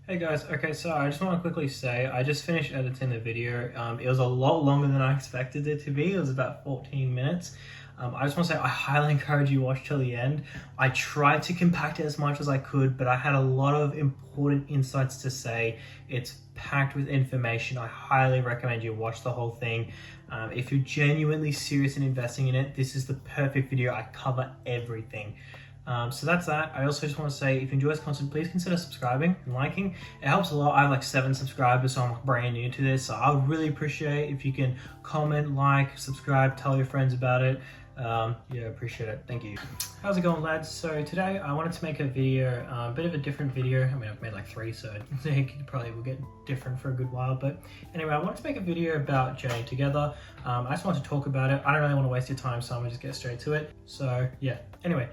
Hey guys, okay, so I just want to quickly say, I just finished editing the video. It was a lot longer than I expected it to be. It was about 14 minutes. I just want to say I highly encourage you to watch till the end. I tried to compact it as much as I could, but I had a lot of important insights to say. It's packed with information. I highly recommend you watch the whole thing. If you're genuinely serious in investing in it, this is the perfect video. I cover everything. So that's that. I also just want to say, if you enjoy this content, please consider subscribing and liking. It helps a lot. I have like 7 subscribers, so I'm brand new to this. So I would really appreciate if you can comment, like, subscribe, tell your friends about it. Yeah, appreciate it. Thank you. How's it going, lads? So today I wanted to make a video, a bit of a different video. I mean, I've made like 3, so it probably will get different for a good while. But anyway, I wanted to make a video about journeying together. I just want to talk about it. I don't really want to waste your time, so I'm gonna just get straight to it. So yeah, anyway.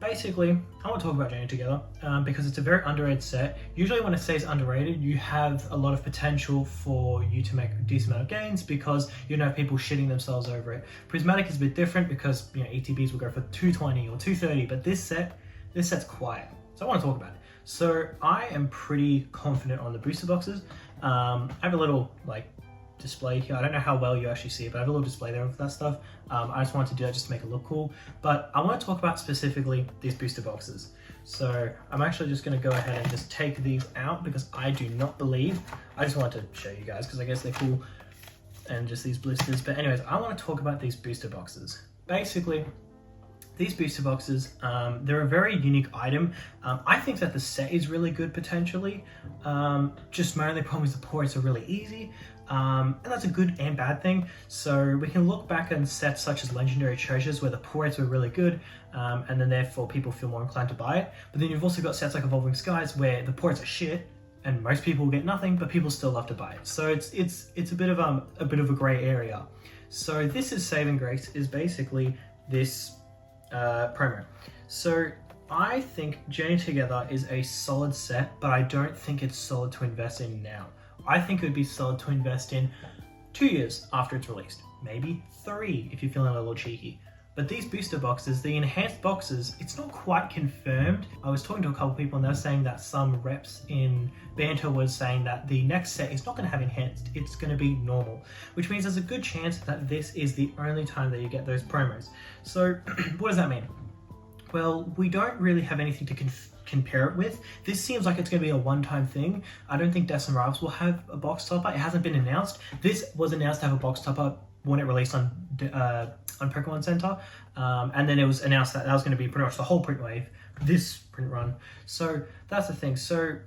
Basically, I want to talk about Journeying Together because it's a very underrated set. Usually when a set is underrated, you have a lot of potential for you to make a decent amount of gains because you don't have people shitting themselves over it. Prismatic is a bit different because, you know, ETBs will go for 220 or 230, but this set's quiet. So I want to talk about it. So I am pretty confident on the booster boxes. I have a little like display here. I don't know how well you actually see it, but I have a little display there of that stuff. I just wanted to do that just to make it look cool. But I want to talk about specifically these booster boxes. So I'm actually just going to go ahead and just take these out because I do not believe, I just wanted to show you guys because I guess they're cool and just these blisters. But anyways, I want to talk about these booster boxes. Basically, these booster boxes, they're a very unique item. I think that the set is really good potentially. Just my only problem is the ports are really easy. And that's a good and bad thing. So we can look back on sets such as Legendary Treasures where the ports were really good, and then therefore people feel more inclined to buy it. But then you've also got sets like Evolving Skies where the ports are shit and most people get nothing, but people still love to buy it. So it's a bit of a gray area. So this is saving grace is basically this promo. So I think Journey Together is a solid set, but I don't think it's solid to invest in now. I think it would be solid to invest in 2 years after it's released, maybe 3 if you're feeling a little cheeky. But these booster boxes, the enhanced boxes, it's not quite confirmed. I was talking to a couple people and they're saying that some reps in Banter was saying that the next set is not going to have enhanced, it's going to be normal, which means there's a good chance that this is the only time that you get those promos. So what does that mean? Well, we don't really have anything to compare it with. This seems like it's going to be a one-time thing. I don't think Deaths and Rivals will have a box topper. It hasn't been announced. This was announced to have a box topper when it released on Pokémon Center, and then it was announced that was going to be pretty much the whole print wave, this print run. So that's the thing. So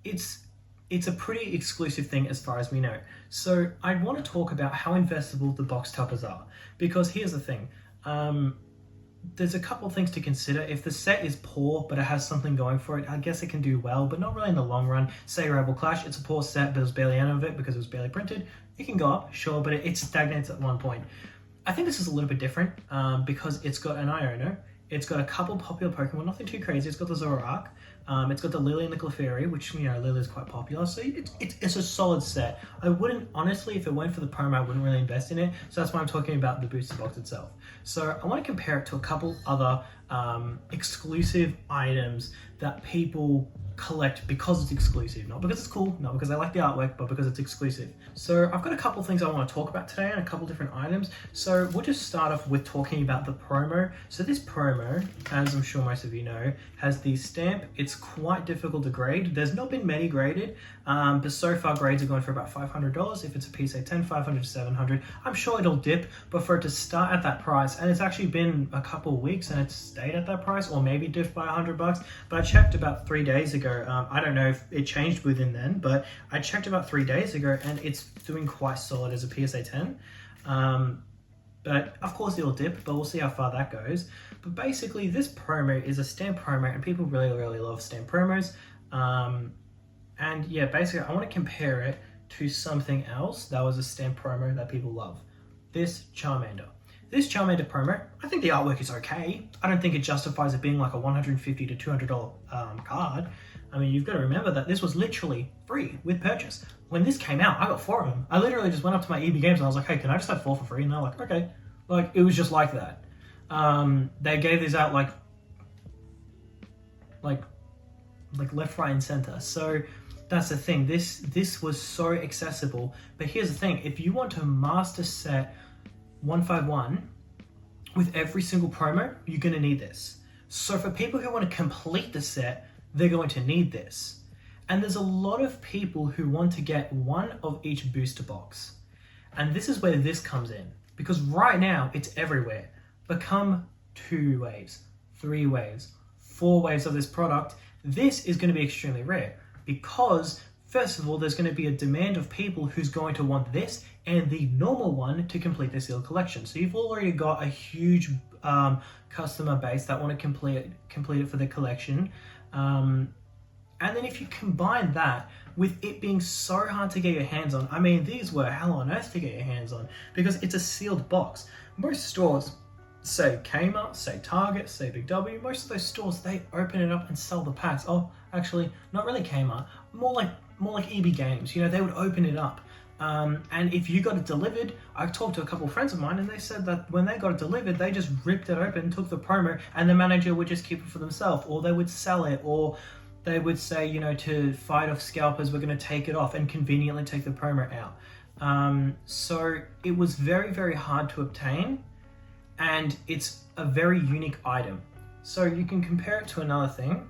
it's a pretty exclusive thing as far as we know. So I want to talk about how investable the box toppers are, because here's the thing. There's a couple of things to consider. If the set is poor, but it has something going for it, I guess it can do well, but not really in the long run. Say Rebel Clash, it's a poor set, but there's barely any of it because it was barely printed. It can go up, sure, but it stagnates at one point. I think this is a little bit different because it's got an Iono, it's got a couple popular Pokemon, nothing too crazy. It's got the Zoroark, it's got the Lily and the Clefairy, which, you know, Lily is quite popular, so it's a solid set. I wouldn't, honestly, if it went for the promo, I wouldn't really invest in it, so that's why I'm talking about the booster box itself. So I want to compare it to a couple other exclusive items that people collect because it's exclusive, not because it's cool, not because I like the artwork, but because it's exclusive. So I've got a couple things I want to talk about today and a couple different items. So we'll just start off with talking about the promo. So this promo, as I'm sure most of you know, has the stamp. It's quite difficult to grade. There's not been many graded, but so far grades are going for about $500. If it's a PSA 10, 500 to 700. I'm sure it'll dip, but for it to start at that price, and it's actually been a couple of weeks and it's stayed at that price, or maybe dipped by $100, but I checked about 3 days ago. I don't know if it changed within then, but I checked about 3 days ago and it's doing quite solid as a PSA 10. But of course it'll dip, but we'll see how far that goes. But basically this promo is a stamp promo and people really, really love stamp promos. And yeah, basically I want to compare it to something else that was a stamp promo that people love. This Charmander. This Charmander promo, I think the artwork is okay. I don't think it justifies it being like a $150 to $200 card. I mean, you've got to remember that this was literally free with purchase. When this came out, I got 4 of them. I literally just went up to my EB Games and I was like, hey, can I just have 4 for free? And they're like, okay. Like, it was just like that. They gave these out like left, right, and center. So That's the thing. This was so accessible. But here's the thing: if you want to master set 151 with every single promo, you're going to need this. So for people who want to complete the set, they're going to need this. And there's a lot of people who want to get one of each booster box. And this is where this comes in. Because right now, it's everywhere. But come 2 waves, 3 waves, 4 waves of this product, this is going to be extremely rare. Because, first of all, there's going to be a demand of people who's going to want this and the normal one to complete their sealed collection. So you've already got a huge customer base that want to complete it for their collection. And then if you combine that with it being so hard to get your hands on, I mean, these were hell on earth to get your hands on because it's a sealed box. Most stores, say Kmart, say Target, say Big W, most of those stores, they open it up and sell the packs. Oh, actually, not really Kmart, more like EB Games. You know, they would open it up. And if you got it delivered, I've talked to a couple of friends of mine and they said that when they got it delivered, they just ripped it open, took the promo, and the manager would just keep it for themselves, or they would sell it, or they would say, you know, to fight off scalpers, we're going to take it off and conveniently take the promo out. So it was very, very hard to obtain, and it's a very unique item. So you can compare it to another thing.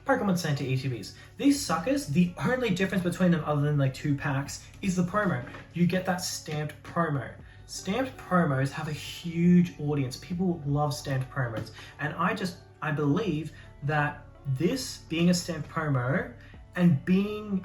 Pokemon Center ETBs. These suckers, the only difference between them other than like 2 packs is the promo. You get that stamped promo. Stamped promos have a huge audience. People love stamped promos. And I believe that this being a stamped promo and being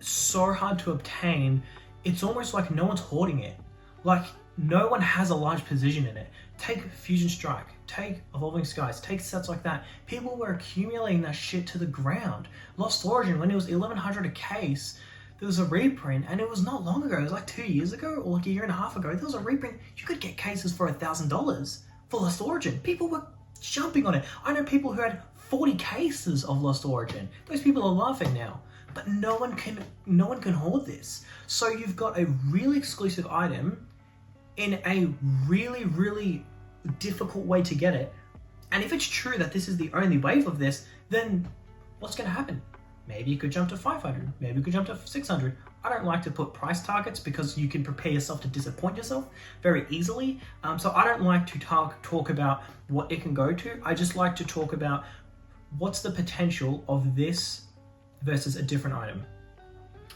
so hard to obtain, it's almost like no one's hoarding it. Like no one has a large position in it. Take Fusion Strike, take Evolving Skies, take sets like that. People were accumulating that shit to the ground. Lost Origin, when it was 1100 a case, there was a reprint, and it was not long ago. It was like 2 years ago or like a year and a half ago. There was a reprint. You could get cases for $1,000 for Lost Origin. People were jumping on it. I know people who had 40 cases of Lost Origin. Those people are laughing now. But no one can hoard this. So you've got a really exclusive item in a really, really difficult way to get it. And if it's true that this is the only wave of this, then what's going to happen? Maybe you could jump to 500, maybe you could jump to 600. I don't like to put price targets because you can prepare yourself to disappoint yourself very easily. So I don't like to talk about what it can go to. I just like to talk about what's the potential of this versus a different item.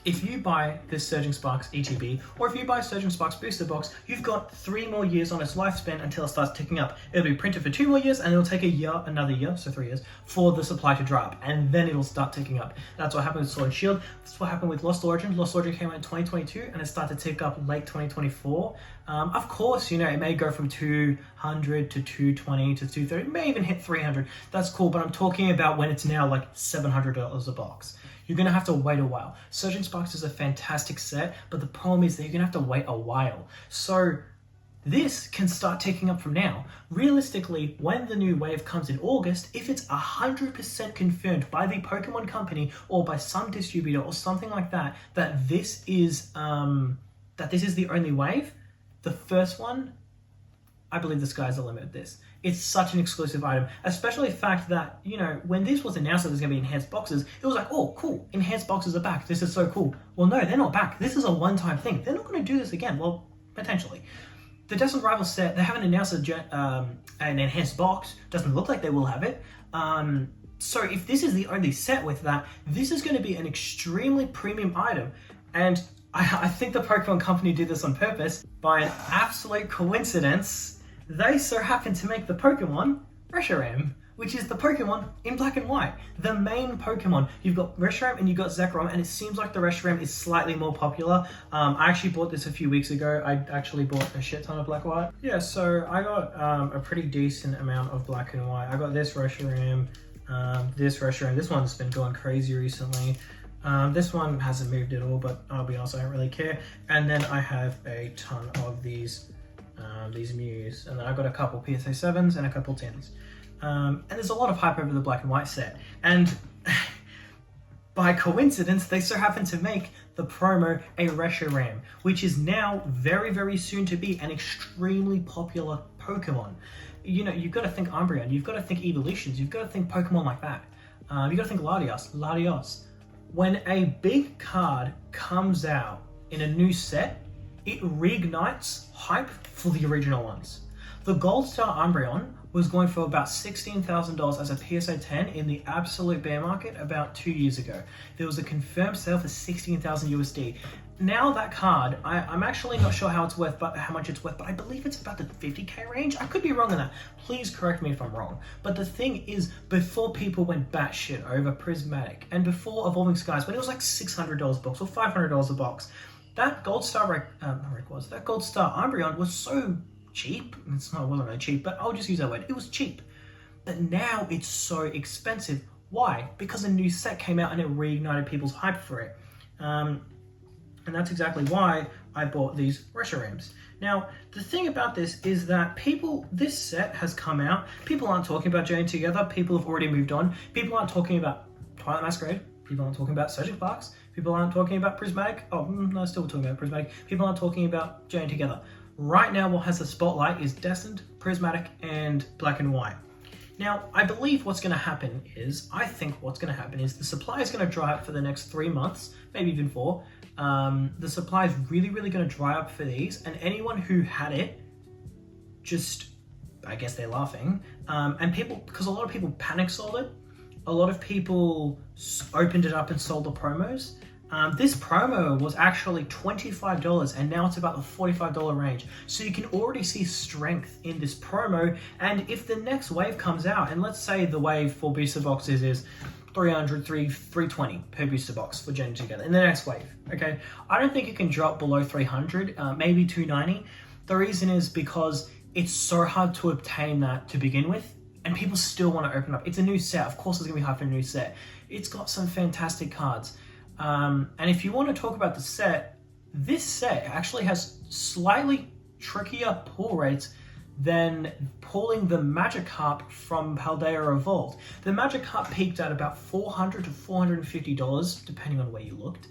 If you buy this Surging Sparks ETB, or if you buy Surging Sparks Booster Box, you've got 3 more years on its lifespan until it starts ticking up. It'll be printed for 2 more years, and it'll take another year, so 3 years, for the supply to dry up, and then it'll start ticking up. That's what happened with Sword and Shield. That's what happened with Lost Origin. Lost Origin came out in 2022, and it started to tick up late 2024. Of course, you know, it may go from 200 to 220 to 230, it may even hit 300. That's cool, but I'm talking about when it's now like $700 a box. You're going to have to wait a while. Surging Sparks is a fantastic set, but the problem is that you're going to have to wait a while. So this can start ticking up from now. Realistically, when the new wave comes in August, if it's 100% confirmed by the Pokemon company or by some distributor or something like that, that this is the only wave, the first one, I believe the sky's the limit of this. It's such an exclusive item, especially the fact that, you know, when this was announced that there's going to be enhanced boxes, it was like, oh, cool, enhanced boxes are back. This is so cool. Well, no, they're not back. This is a one-time thing. They're not going to do this again. Well, potentially. The Destined Rival set, they haven't announced an enhanced box. Doesn't look like they will have it. So if this is the only set with that, this is going to be an extremely premium item. And I think the Pokemon company did this on purpose. By an absolute coincidence, they so happen to make the Pokemon RESHIRAM, which is the Pokemon in black and white. The main Pokemon. You've got RESHIRAM and you've got Zekrom, and it seems like the RESHIRAM is slightly more popular. I actually bought this a few weeks ago. I actually bought a shit ton of black and white. Yeah, so I got a pretty decent amount of black and white. I got this RESHIRAM, this RESHIRAM. This one's been going crazy recently. This one hasn't moved at all, but I'll be honest, I don't really care. And then I have a ton of these Mews, and then I've got a couple PSA 7s and a couple 10s. And there's a lot of hype over the black and white set. And by coincidence, they so happen to make the promo a RESHIRAM, which is now very, very soon to be an extremely popular Pokemon. You know, you've got to think Umbreon, you've got to think Evolutions, you've got to think Pokemon like that. You gotta think Latios. When a big card comes out in a new set, it reignites hype for the original ones. The Gold Star Umbreon was going for about $16,000 as a PSA 10 in the absolute bear market about 2 years ago. There was a confirmed sale for 16,000 USD. Now that card, I'm actually not sure how much it's worth, but I believe it's about the 50k range. I could be wrong on that. Please correct me if I'm wrong. But the thing is, before people went batshit over Prismatic, and before Evolving Skies, when it was like $600 a box or $500 a box, that Gold Star that Gold Star Umbreon was so cheap. It wasn't really cheap, but I'll just use that word. It was cheap. But now it's so expensive. Why? Because a new set came out and it reignited people's hype for it. And that's exactly why I bought these RESHIRAMs. Now, the thing about this is that this set has come out, people aren't talking about Journey Together, people have already moved on, people aren't talking about Twilight Masquerade, people aren't talking about Surging Sparks, people aren't talking about Prismatic, no, still talking about Prismatic, people aren't talking about Journey Together. Right now, what has the spotlight is Destined, Prismatic, and Black and White. Now, I believe what's going to happen is, the supply is going to dry up for the next 3 months, maybe even 4. The supply is really going to dry up for these, and anyone who had it, I guess they're laughing. And because a lot of people panic sold it, a lot of people opened it up and sold the promos. This promo was actually $25 and now it's about the $45 range. So you can already see strength in this promo. And if the next wave comes out, and let's say the wave for booster boxes is 300, 320 per booster box for Journey Together in the next wave, okay? I don't think it can drop below 300, maybe 290. The reason is because it's so hard to obtain that to begin with, and people still want to open up. It's a new set. Of course it's going to be hard for a new set. It's got some fantastic cards. And if you want to talk about the set, this set actually has slightly trickier pull rates than pulling the Magikarp from Paldea Evolved. The Magikarp peaked at about $400 to $450, depending on where you looked,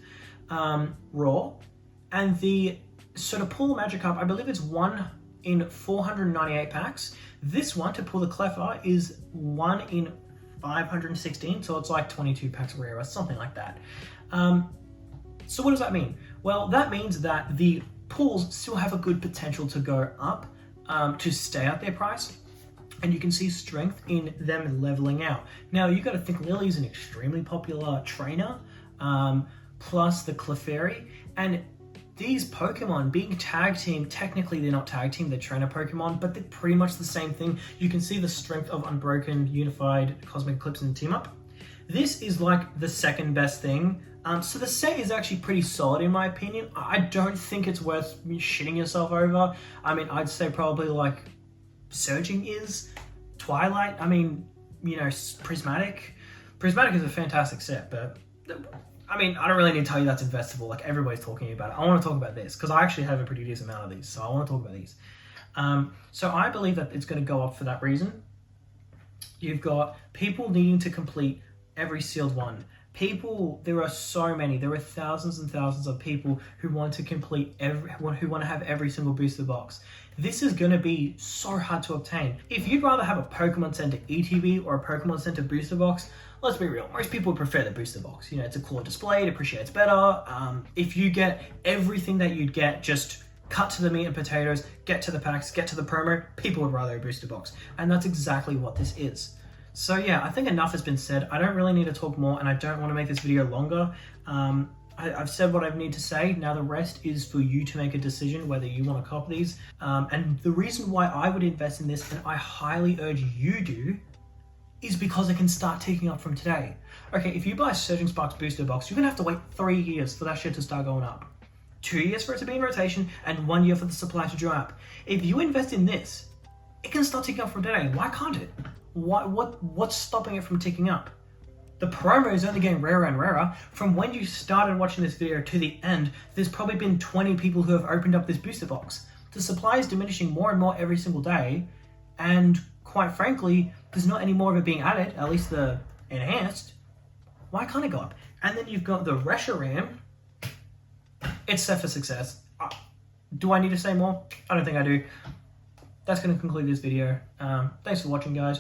raw. And to pull the Magikarp, I believe it's 1 in 498 packs. This one, to pull the Clefairy, is 1 in 516, so it's like 22 packs rarer, something like that. So what does that mean? Well, that means that the pulls still have a good potential to go up, to stay at their price, and you can see strength in them leveling out. Now, you got to think Lily is an extremely popular trainer, plus the Clefairy, and these Pokemon being tag team, technically they're not tag team, they're trainer Pokemon, but they're pretty much the same thing. You can see the strength of Unbroken, Unified, Cosmic Eclipse, and Team Up. This is like the second best thing. So the set is actually pretty solid in my opinion. I don't think it's worth shitting yourself over. I mean, I'd say probably like Surging is, Twilight, I mean, Prismatic. Prismatic is a fantastic set, but I mean, I don't really need to tell you that's investable. Like, everybody's talking about it. I want to talk about this because I actually have a pretty decent amount of these, so I want to talk about these. So I believe that it's going to go up for that reason. You've got people needing to complete every sealed one. There are so many. There are thousands and thousands of people who want to complete who want to have every single booster box. This is going to be so hard to obtain. If you'd rather have a Pokemon Center ETB or a Pokemon Center booster box, let's be real, most people would prefer the booster box. It's a cooler display, it appreciates better. If you get everything that you'd get, just cut to the meat and potatoes, get to the packs, get to the promo, people would rather a booster box. And that's exactly what this is. So yeah, I think enough has been said. I don't really need to talk more, and I don't want to make this video longer. I've said what I need to say. Now the rest is for you to make a decision whether you want to cop these. And the reason why I would invest in this, and I highly urge you do, is because it can start ticking up from today. Okay, if you buy Surging Sparks booster box, you're gonna have to wait 3 years for that shit to start going up. 2 years for it to be in rotation, and 1 year for the supply to dry up. If you invest in this, it can start ticking up from today. Why can't it? What's stopping it from ticking up? The promo is only getting rarer and rarer. From when you started watching this video to the end, there's probably been 20 people who have opened up this booster box. The supply is diminishing more and more every single day, and quite frankly, there's not any more of it being added, at least the enhanced. Why can't it go up? And then you've got the RESHIRAM. It's set for success. Do I need to say more? I don't think I do. That's going to conclude this video. Thanks for watching, guys.